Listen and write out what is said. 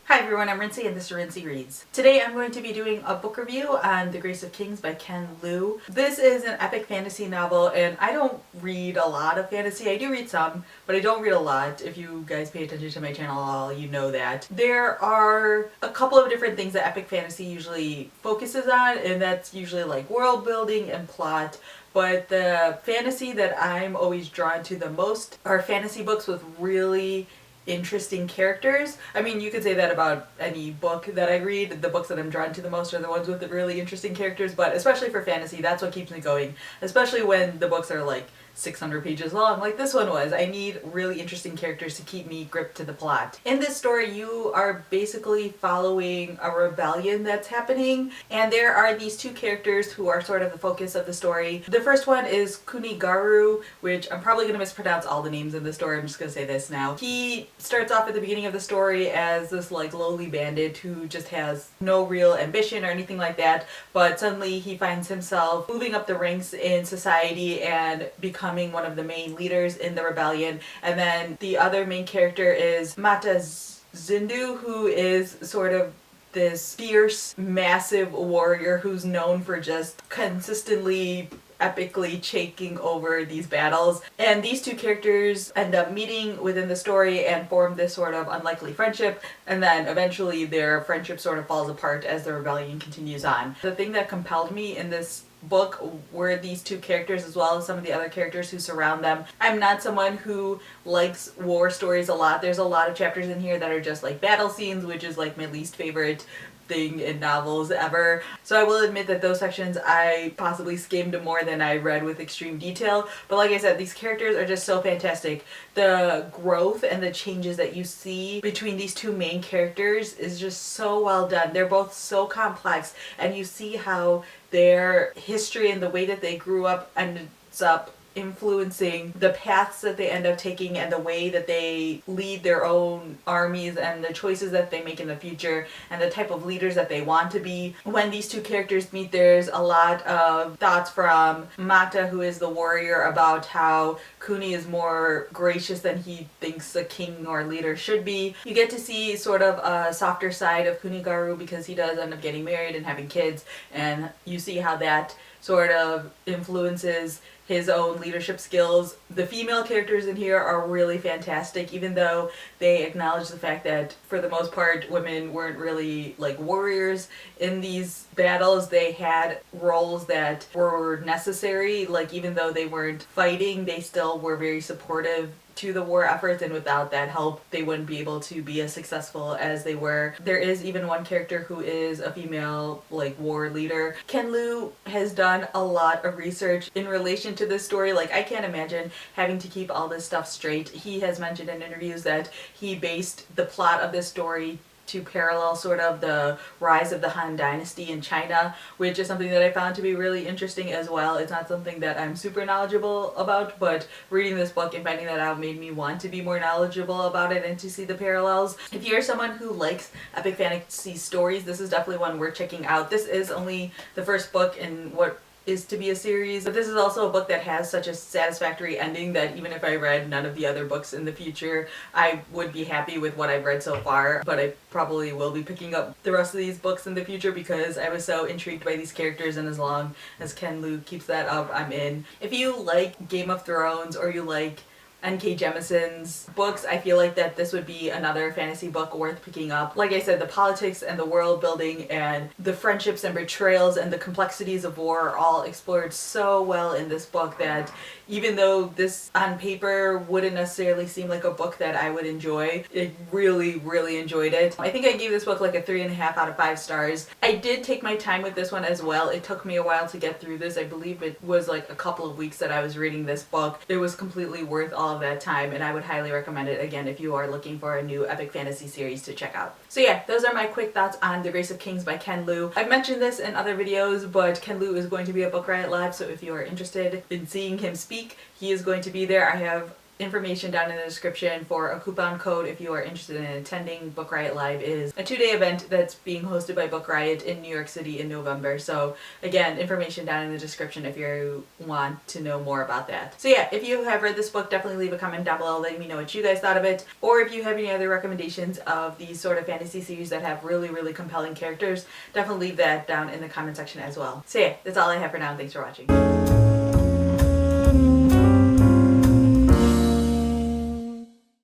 Hi everyone, I'm Rincey and this is Rincey Reads. Today I'm going to be doing a book review on The Grace of Kings by Ken Liu. This is an epic fantasy novel and I don't read a lot of fantasy. I do read some, but I don't read a lot. If you guys pay attention to my channel, you know that. There are a couple of different things that epic fantasy usually focuses on, and that's usually like world building and plot. But the fantasy that I'm always drawn to the most are fantasy books with really interesting characters. I mean, you could say that about any book that I read. The books that I'm drawn to the most are the ones with the really interesting characters, but especially for fantasy, that's what keeps me going. Especially when the books are like 600 pages long, like this one was. I need really interesting characters to keep me gripped to the plot. In this story, you are basically following a rebellion that's happening, and there are these two characters who are sort of the focus of the story. The first one is Kunigaru, which I'm probably going to mispronounce all the names in the story. I'm just going to say this now. He starts off at the beginning of the story as this like lowly bandit who just has no real ambition or anything like that, but suddenly he finds himself moving up the ranks in society and becoming one of the main leaders in the rebellion. And then the other main character is Mata Zindu, who is sort of this fierce, massive warrior who's known for just consistently epically taking over these battles. And these two characters end up meeting within the story and form this sort of unlikely friendship, and then eventually their friendship sort of falls apart as the rebellion continues on. The thing that compelled me in this book were these two characters as well as some of the other characters who surround them. I'm not someone who likes war stories a lot. There's a lot of chapters in here that are just like battle scenes, which is like my least favorite thing in novels ever. So I will admit that those sections I possibly skimmed more than I read with extreme detail. But like I said, these characters are just so fantastic. The growth and the changes that you see between these two main characters is just so well done. They're both so complex, and you see how their history and the way that they grew up ends up influencing the paths that they end up taking and the way that they lead their own armies and the choices that they make in the future and the type of leaders that they want to be. When these two characters meet, there's a lot of thoughts from Mata, who is the warrior, about how Kuni is more gracious than he thinks a king or leader should be. You get to see sort of a softer side of Kunigaru because he does end up getting married and having kids, and you see how that sort of influences his own leadership skills. The female characters in here are really fantastic, even though they acknowledge the fact that for the most part women weren't really like warriors in these battles. They had roles that were necessary, like even though they weren't fighting, they still were very supportive to the war efforts, and without that help they wouldn't be able to be as successful as they were. There is even one character who is a female like war leader. Ken Liu has done a lot of research in relation to this story. Like, I can't imagine having to keep all this stuff straight. He has mentioned in interviews that he based the plot of this story to parallel sort of the rise of the Han Dynasty in China, which is something that I found to be really interesting as well. It's not something that I'm super knowledgeable about, but reading this book and finding that out made me want to be more knowledgeable about it and to see the parallels. If you're someone who likes epic fantasy stories, this is definitely one worth checking out. This is only the first book in what is to be a series, but this is also a book that has such a satisfactory ending that even if I read none of the other books in the future, I would be happy with what I've read so far. But I probably will be picking up the rest of these books in the future because I was so intrigued by these characters, and as long as Ken Liu keeps that up, I'm in. If you like Game of Thrones or you like N.K. Jemisin's books, I feel like that this would be another fantasy book worth picking up. Like I said, the politics and the world building and the friendships and betrayals and the complexities of war are all explored so well in this book that even though this on paper wouldn't necessarily seem like a book that I would enjoy, I really enjoyed it. I think I gave this book like a 3.5 out of 5 stars. I did take my time with this one as well. It took me a while to get through this. I believe it was like a couple of weeks that I was reading this book. It was completely worth all of that time, and I would highly recommend it again if you are looking for a new epic fantasy series to check out. So yeah, those are my quick thoughts on The Grace of Kings by Ken Liu. I've mentioned this in other videos, but Ken Liu is going to be at Book Riot Live, so if you are interested in seeing him speak, he is going to be there. I have information down in the description for a coupon code if you are interested in attending. Book Riot Live is a 2-day event that's being hosted by Book Riot in New York City in November. So again, information down in the description if you want to know more about that. So yeah, if you have read this book, definitely leave a comment down below letting me know what you guys thought of it. Or if you have any other recommendations of these sort of fantasy series that have really, really compelling characters, definitely leave that down in the comment section as well. So yeah, that's all I have for now. Thanks for watching.